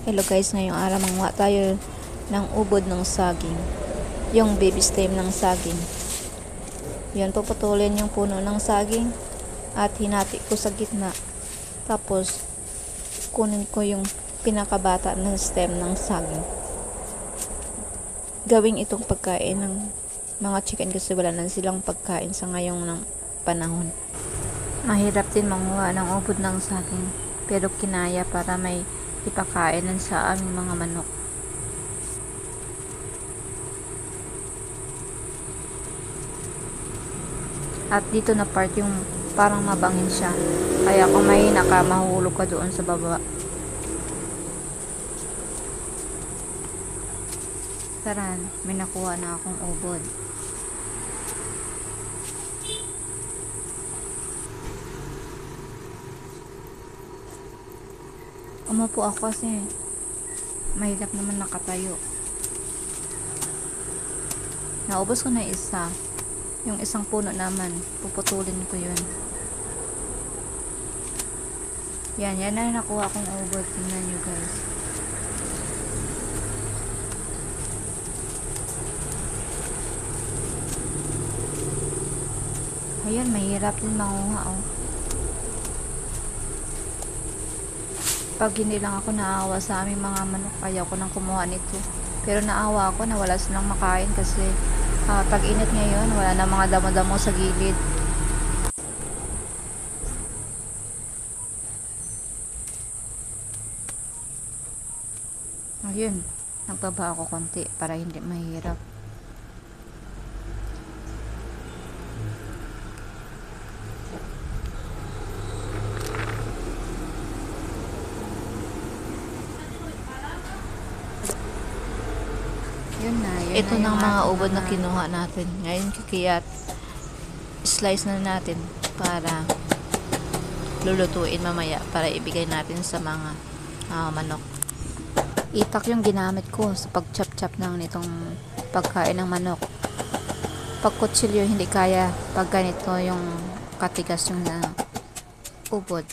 Hello guys, ngayong araw manguha tayo ng ubod ng saging. Yung baby stem ng saging. Yan, puputulin yung puno ng saging at hinati ko sa gitna. Tapos, kunin ko yung pinakabata na stem ng saging. Gawing itong pagkain ng mga chicken kasi wala na silang pagkain sa ngayong ng panahon. Mahirap din manguha ng ubod ng saging, pero kinaya para may ipakainan sa aming mga manok. At dito na part yung parang mabangin siya, kaya kung mahina ka, mahulog ka doon sa baba. Taran, may nakuha na akong ubod. Umupo ako kasi mahirap naman nakatayo. Naubos ko na isa. Yung isang puno naman, puputulin ko yun. Yan na nakuha kong ubod. Tingnan nyo guys. Ayan, mahirap din manguha oh. Pag hindi lang ako naawa sa aming mga manok, ayaw ko nang kumuha nito. Pero naawa ako na wala silang makain kasi tag-init ngayon, wala na mga damo-damo sa gilid. Ayun, nagbaba ako konti para hindi mahirap. Yun na, ito na mga ubod na kinuha natin. Ngayon kikiyat, slice na natin para lulutuin mamaya para ibigay natin sa mga manok. Itak yung ginamit ko sa pag-chop-chop ng nitong pagkain ng manok. Pag kutsilyo hindi kaya, pag ganito yung katigas yung ubod.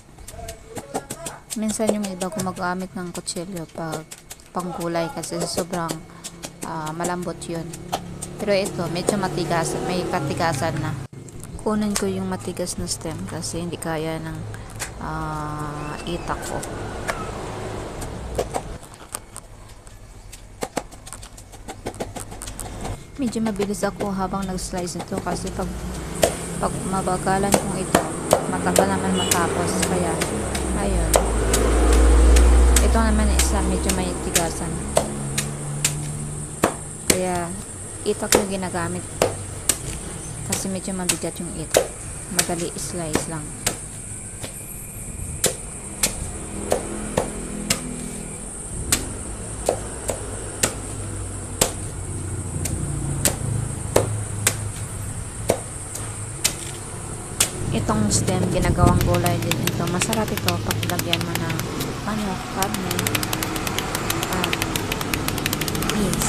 Minsan yung iba gumagamit ng kutsilyo pag panggulay kasi sobrang malambot yun. Pero ito medyo matigas, may katigasan na. Kunin ko yung matigas na stem kasi hindi kaya ng itak ko. Medyo mabilis ako habang nag-slice ito kasi pag mabagalan kong ito, matagal naman matapos. Kaya ayun, ito naman isa medyo may tigasan. Kaya itak yung ginagamit kasi medyo mabigat yung itak. Madali slice lang. Itong stem ginagawang gulay din ito. Masarap ito pag lagyan mo ng manok, karne at beans.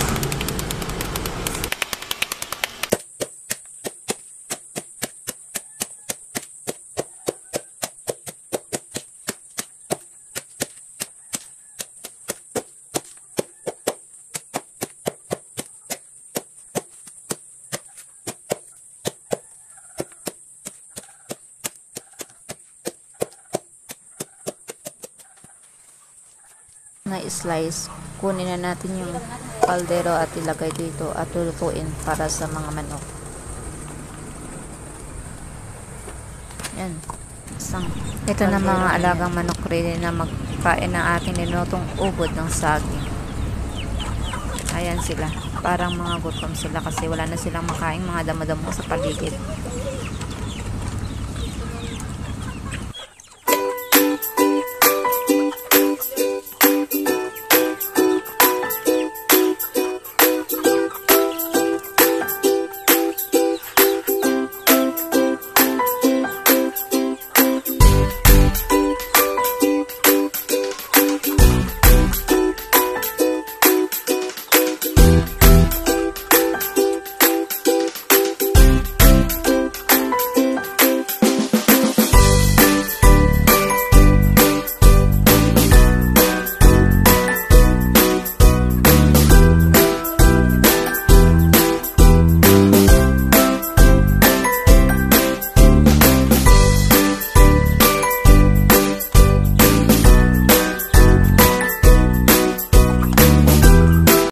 Na slice, kunin na natin yung kaldero at ilagay dito at lulutuin para sa mga manok. Yan, ito na mga alagang manok ready na magkain ng ating ninutong ubod ng saging. Ayan sila, parang mga gutom sila kasi wala na silang makain, mga damo-damo sa paligid.